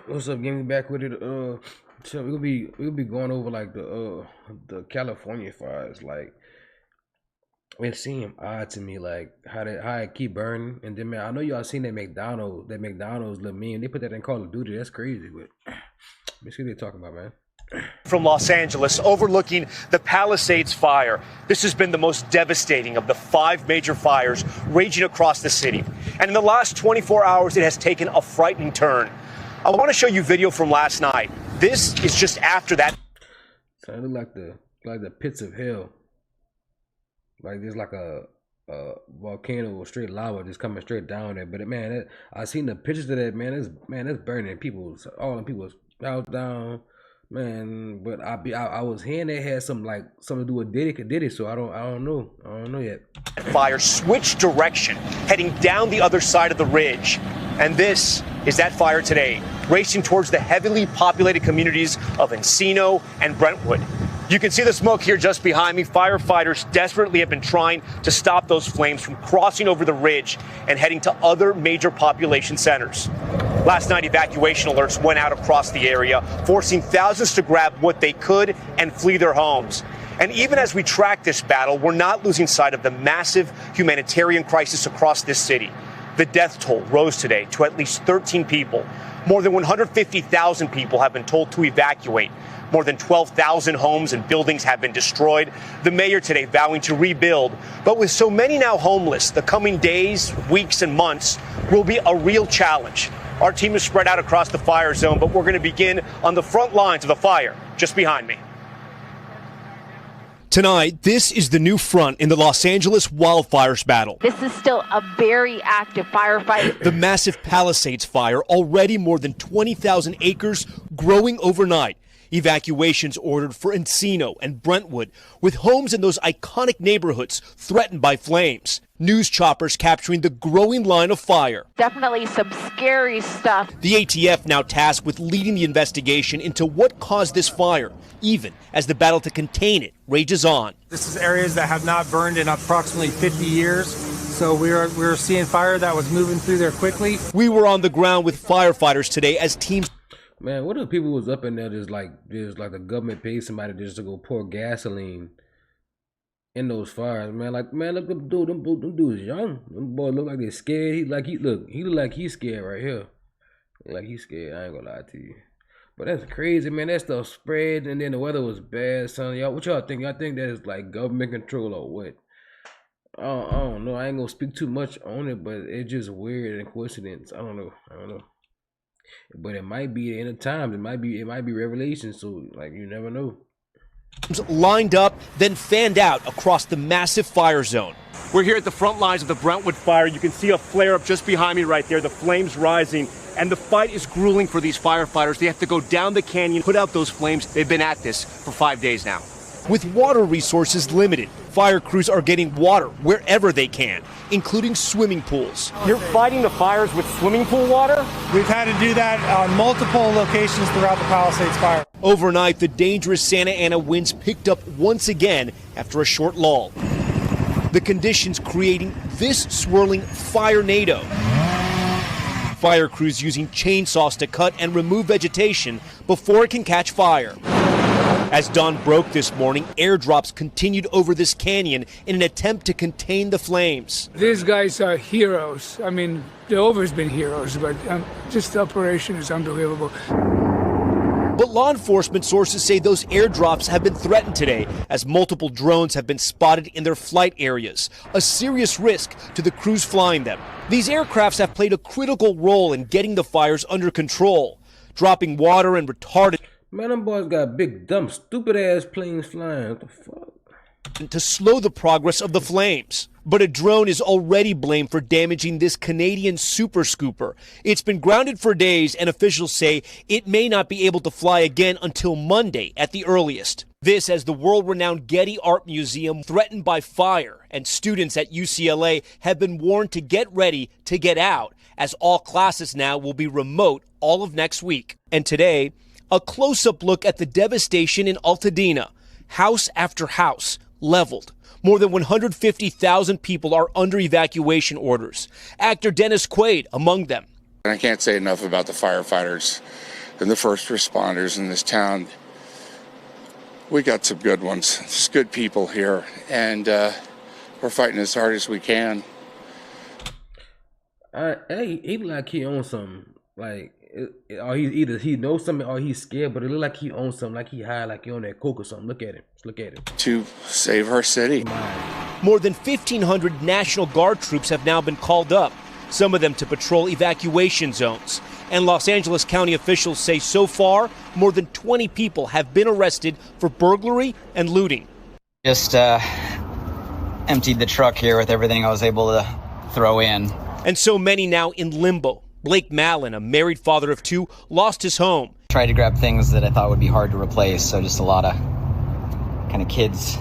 What's up? Getting back with it. So we'll be going over like the California fires. Like it seemed odd to me, like how it keep burning. And then man, I know y'all seen that McDonald's little meme. They put that in Call of Duty. That's crazy, but let's see what they're talking about, man. From Los Angeles, overlooking the Palisades fire. This has been the most devastating of the 5 major fires raging across the city. And in the last 24 hours, it has taken a frightening turn. I want to show you video from last night. This is just after that. So it look like the pits of hell. Like there's like a volcano or straight lava just coming straight down there. But man, I seen the pictures of that, man. That's burning all the people's house down. Man, but I was hearing they had something to do with Diddy, so I don't know yet. Fire switched direction, heading down the other side of the ridge. And this is that fire today, racing towards the heavily populated communities of Encino and Brentwood. You can see the smoke here just behind me. Firefighters desperately have been trying to stop those flames from crossing over the ridge and heading to other major population centers. Last night, evacuation alerts went out across the area, forcing thousands to grab what they could and flee their homes. And even as we track this battle, we're not losing sight of the massive humanitarian crisis across this city. The death toll rose today to at least 13 people. More than 150,000 people have been told to evacuate. More than 12,000 homes and buildings have been destroyed. The mayor today vowing to rebuild. But with so many now homeless, the coming days, weeks, and months will be a real challenge. Our team is spread out across the fire zone, but we're going to begin on the front lines of the fire just behind me. Tonight, this is the new front in the Los Angeles wildfires battle. This is still a very active firefight. The massive Palisades fire, already more than 20,000 acres, growing overnight. Evacuations ordered for Encino and Brentwood, with homes in those iconic neighborhoods threatened by flames. News choppers capturing the growing line of fire. Definitely some scary stuff. The ATF now tasked with leading the investigation into what caused this fire, even as the battle to contain it rages on. This is areas that have not burned in approximately 50 years. So we're seeing fire that was moving through there quickly. We were on the ground with firefighters today as teams. Man, what if people was up in there just like the government paid somebody just to go pour gasoline in those fires, man? Like, man, look, them dudes young. Them boys look like they're scared. He look like he's scared right here. Like he's scared. I ain't gonna lie to you. But that's crazy, man. That stuff spread, and then the weather was bad, son. Y'all, what y'all think? Y'all think that is like government control or what? I don't know. I ain't gonna speak too much on it, but it's just weird and coincidence. I don't know. But it might be the end of times. It might be Revelation. So like you never know. Lined up, then fanned out across the massive fire zone. We're here at the front lines of the Brentwood fire. You can see a flare up just behind me right there. The flames rising, and the fight is grueling for these firefighters. They have to go down the canyon, put out those flames. They've been at this for 5 days now. With water resources limited, fire crews are getting water wherever they can, including swimming pools. You're fighting the fires with swimming pool water? We've had to do that on multiple locations throughout the Palisades fire. Overnight, the dangerous Santa Ana winds picked up once again after a short lull. The conditions creating this swirling fire-nado. Fire crews using chainsaws to cut and remove vegetation before it can catch fire. As dawn broke this morning, airdrops continued over this canyon in an attempt to contain the flames. These guys are heroes. I mean, they've always been heroes, but just the operation is unbelievable. But law enforcement sources say those airdrops have been threatened today as multiple drones have been spotted in their flight areas, a serious risk to the crews flying them. These aircrafts have played a critical role in getting the fires under control, dropping water and retardant. Man, them boys got big, dumb, stupid-ass planes flying. What the fuck? To slow the progress of the flames. But a drone is already blamed for damaging this Canadian super scooper. It's been grounded for days, and officials say it may not be able to fly again until Monday at the earliest. This as the world-renowned Getty Art Museum threatened by fire, and students at UCLA have been warned to get ready to get out, as all classes now will be remote all of next week. And today, a close-up look at the devastation in Altadena. House after house leveled. More than 150,000 people are under evacuation orders. Actor Dennis Quaid among them. And I can't say enough about the firefighters and the first responders in this town. We got some good ones. There's good people here, and we're fighting as hard as we can. Hey, he look like he owns something. Like, or he knows something, or he's scared. But it look like he owns something. Like he high, like he on that coke or something. Look at him. Just look at him. To save our city. More than 1,500 National Guard troops have now been called up, some of them to patrol evacuation zones. And Los Angeles County officials say so far, more than 20 people have been arrested for burglary and looting. Just emptied the truck here with everything I was able to throw in. And so many now in limbo. Blake Mallon, a married father of two, lost his home. Tried to grab things that I thought would be hard to replace, so just a lot of kind of kids,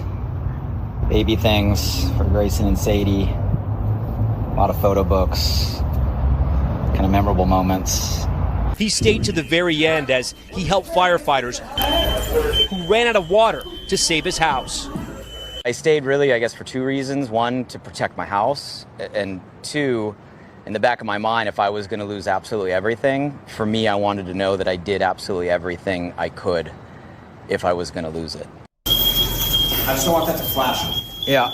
baby things for Grayson and Sadie, a lot of photo books, kind of memorable moments. He stayed to the very end as he helped firefighters who ran out of water to save his house. I stayed really, I guess, for two reasons. One, to protect my house, and two, in the back of my mind, if I was going to lose absolutely everything, for me, I wanted to know that I did absolutely everything I could if I was going to lose it. I just don't want that to flash. Yeah.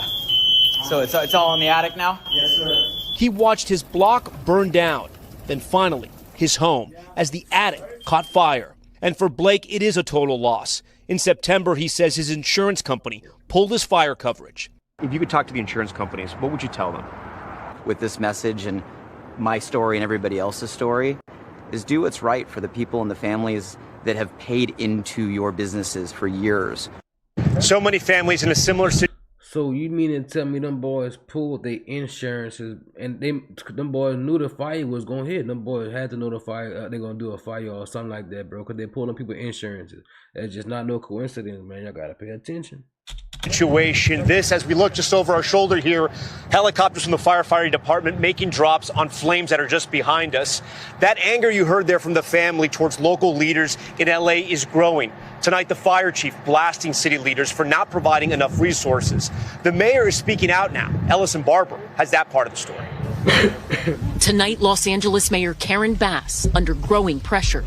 So it's all in the attic now? Yes, sir. He watched his block burn down, then finally his home as the attic caught fire. And for Blake, it is a total loss. In September, he says his insurance company pulled his fire coverage. If you could talk to the insurance companies, what would you tell them? With this message and my story and everybody else's story, is do what's right for the people and the families that have paid into your businesses for years. So many families in a similar situation. So you mean to tell me them boys pulled their insurances and them boys knew the fire was gonna hit? Them boys had to know the fire. They're gonna do a fire or something like that, bro. Cause they pulling people insurances. That's just not no coincidence, man. Y'all gotta pay attention. Situation. This, as we look just over our shoulder here, helicopters from the firefighting department making drops on flames that are just behind us. That anger you heard there from the family towards local leaders in LA is growing. Tonight, the fire chief blasting city leaders for not providing enough resources. The mayor is speaking out now. Ellison Barber has that part of the story. Tonight, Los Angeles Mayor Karen Bass under growing pressure.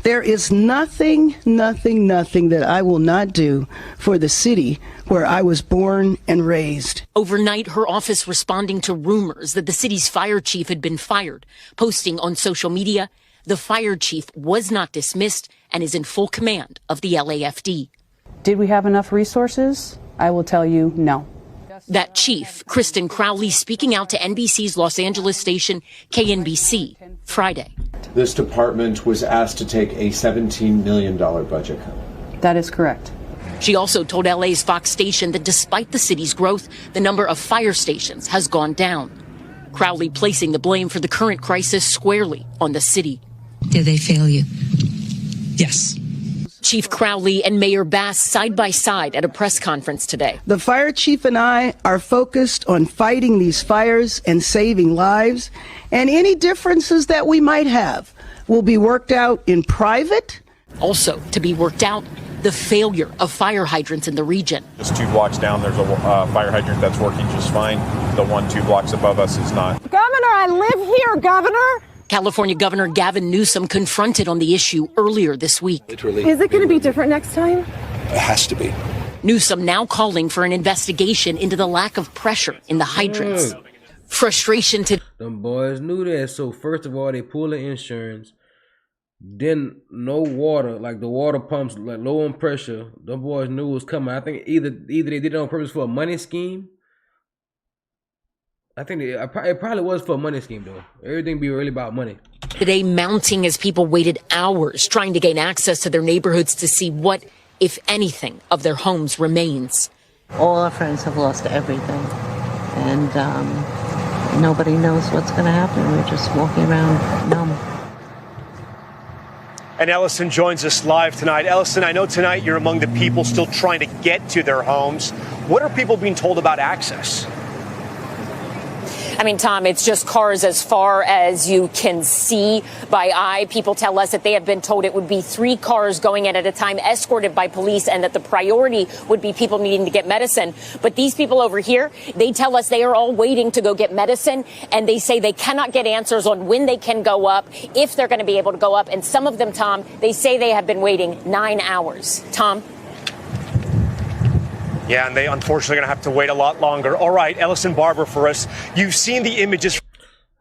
There is nothing that I will not do for the city where I was born and raised. Overnight, her office responding to rumors that the city's fire chief had been fired, posting on social media, the fire chief was not dismissed and is in full command of the LAFD. Did we have enough resources? I will tell you no. That chief, Kristen Crowley, speaking out to NBC's Los Angeles station, KNBC, Friday. This department was asked to take a $17 million budget cut. That is correct. She also told LA's Fox station that despite the city's growth, the number of fire stations has gone down. Crowley placing the blame for the current crisis squarely on the city. Did they fail you? Yes. Chief Crowley and Mayor Bass side by side at a press conference today. The fire chief and I are focused on fighting these fires and saving lives, and any differences that we might have will be worked out in private. Also to be worked out, the failure of fire hydrants in the region. Just 2 blocks down, there's a fire hydrant that's working just fine. The one 2 blocks above us is not. Governor, I live here, Governor. California Governor Gavin Newsom confronted on the issue earlier this week. Is it going to be different next time? It has to be. Newsom now calling for an investigation into the lack of pressure in the hydrants. Frustration to... Them boys knew that. So first of all, they pull the insurance. Then no water, like the water pumps, like low on pressure. Them boys knew it was coming. I think either they did it on purpose for a money scheme. I think it probably was for a money scheme, though. Everything be really about money. Today mounting as people waited hours trying to gain access to their neighborhoods to see what, if anything, of their homes remains. All our friends have lost everything. And nobody knows what's going to happen. We're just walking around numb. And Ellison joins us live tonight. Ellison, I know tonight you're among the people still trying to get to their homes. What are people being told about access? I mean, Tom, it's just cars as far as you can see by eye. People tell us that they have been told it would be 3 cars going in at a time, escorted by police, and that the priority would be people needing to get medicine. But these people over here, they tell us they are all waiting to go get medicine, and they say they cannot get answers on when they can go up, if they're going to be able to go up. And some of them, Tom, they say they have been waiting 9 hours. Tom? Yeah, and they unfortunately going to have to wait a lot longer. All right, Ellison Barber for us. You've seen the images.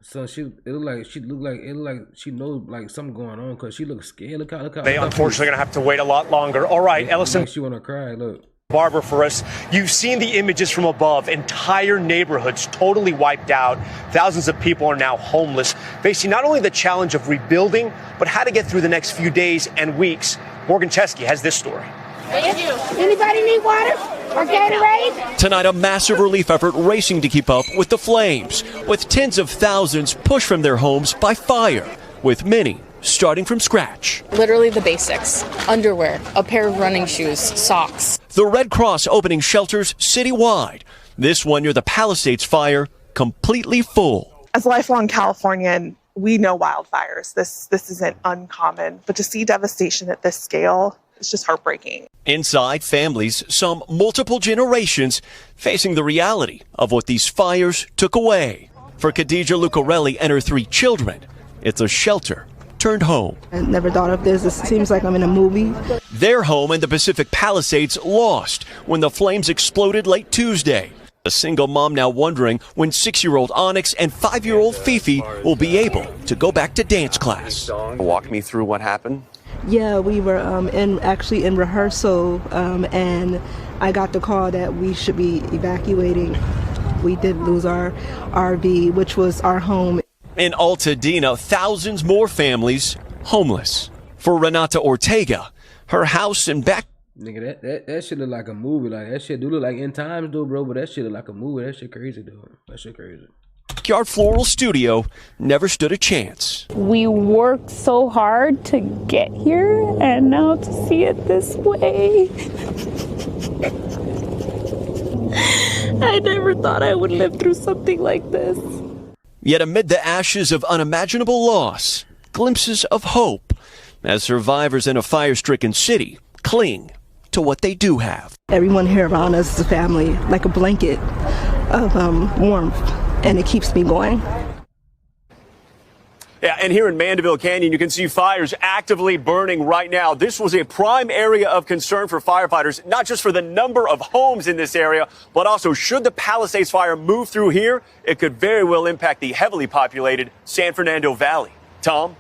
So it looked like she knows like something going on because she looks scared. Look how they unfortunately going to have to wait a lot longer. All right, Ellison. Like she want to cry. Look. Barber for us. You've seen the images from above. Entire neighborhoods totally wiped out. Thousands of people are now homeless, facing not only the challenge of rebuilding, but how to get through the next few days and weeks. Morgan Chesky has this story. Thank you. Anybody need water or Gatorade? Tonight, a massive relief effort racing to keep up with the flames, with tens of thousands pushed from their homes by fire, with many starting from scratch. Literally the basics: underwear, a pair of running shoes, socks. The Red Cross opening shelters citywide. This one near the Palisades fire, completely full. As a lifelong Californian, we know wildfires. This isn't uncommon, but to see devastation at this scale, it's just heartbreaking. Inside, families, some multiple generations, facing the reality of what these fires took away. For Khadija Lucarelli and her 3 children, it's a shelter turned home. I never thought of this. It seems like I'm in a movie. Their home in the Pacific Palisades lost when the flames exploded late Tuesday. A single mom now wondering when 6-year-old Onyx and 5-year-old Fifi will be able to go back to dance class. Walk me through what happened. Yeah, we were in rehearsal, and I got the call that we should be evacuating. We did lose our RV, which was our home. In Altadena, thousands more families homeless. For Renata Ortega, her house and back. Nigga, that shit look like a movie. Like that shit do look like In Times though, bro. But that shit look like a movie. That shit crazy, dude. That shit crazy. Backyard floral studio never stood a chance. We worked so hard to get here, and now to see it this way. I never thought I would live through something like this. Yet amid the ashes of unimaginable loss, glimpses of hope as survivors in a fire-stricken city cling to what they do have. Everyone here around us is a family, like a blanket of warmth, and it keeps me going. Yeah, and here in Mandeville Canyon, you can see fires actively burning right now. This was a prime area of concern for firefighters, not just for the number of homes in this area, but also should the Palisades fire move through here, it could very well impact the heavily populated San Fernando Valley. Tom?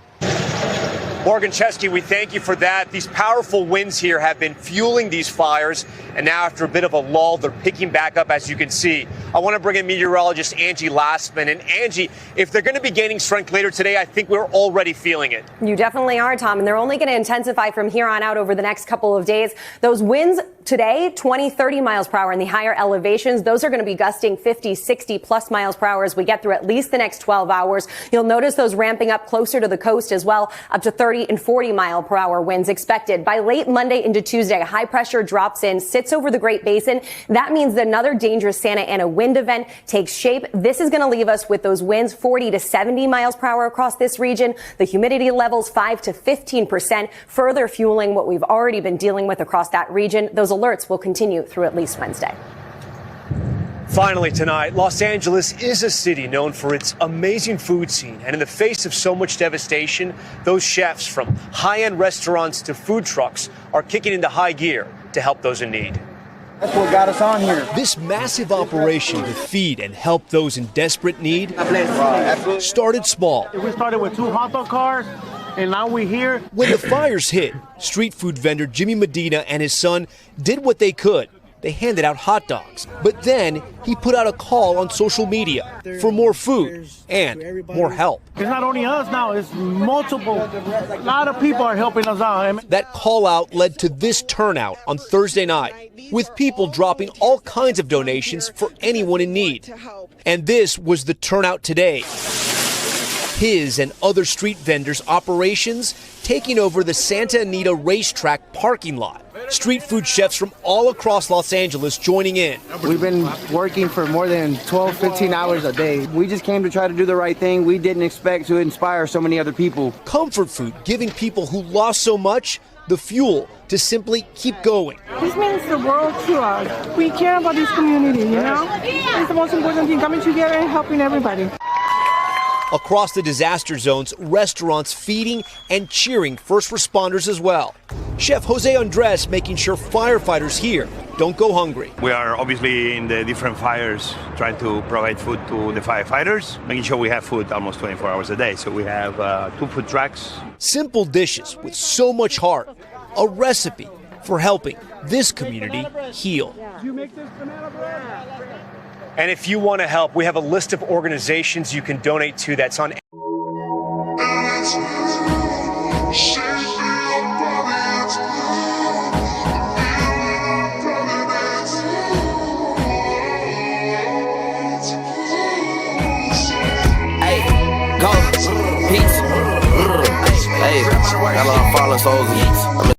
Morgan Chesky, we thank you for that. These powerful winds here have been fueling these fires, and now after a bit of a lull, they're picking back up, as you can see. I want to bring in meteorologist Angie Lastman. And Angie, if they're going to be gaining strength later today, I think we're already feeling it. You definitely are, Tom, and they're only going to intensify from here on out over the next couple of days. Those winds today, 20, 30 miles per hour in the higher elevations, those are going to be gusting 50, 60 plus miles per hour as we get through at least the next 12 hours. You'll notice those ramping up closer to the coast as well, up to 30 and 40 mile per hour winds expected. By late Monday into Tuesday, high pressure drops in, sits over the Great Basin. That means that another dangerous Santa Ana wind event takes shape. This is going to leave us with those winds 40 to 70 miles per hour across this region. The humidity levels 5 to 15%, further fueling what we've already been dealing with across that region. Those alerts will continue through at least Wednesday. Finally tonight, Los Angeles is a city known for its amazing food scene. And in the face of so much devastation, those chefs from high-end restaurants to food trucks are kicking into high gear to help those in need. That's what got us on here. This massive operation to feed and help those in desperate need started small. We started with 2 hot dog cars, and now we're here. When the fires hit, street food vendor Jimmy Medina and his son did what they could. They handed out hot dogs. But then he put out a call on social media for more food and more help. It's not only us now, it's multiple. A lot of people are helping us out. That call out led to this turnout on Thursday night, with people dropping all kinds of donations for anyone in need. And this was the turnout today. His and other street vendors' operations taking over the Santa Anita racetrack parking lot. Street food chefs from all across Los Angeles joining in. We've been working for more than 12, 15 hours a day. We just came to try to do the right thing. We didn't expect to inspire so many other people. Comfort food, giving people who lost so much the fuel to simply keep going. This means the world to us. We care about this community, you know? It's the most important thing, coming together and helping everybody. Across the disaster zones, restaurants feeding and cheering first responders as well. Chef Jose Andres making sure firefighters here don't go hungry. We are obviously in the different fires trying to provide food to the firefighters, making sure we have food almost 24 hours a day. So we have 2 food trucks. Simple dishes with so much heart, a recipe for helping this community heal. And if you want to help, we have a list of organizations you can donate to that's on. Hey, go, peace. Hey, got a lot of fallen soldiers.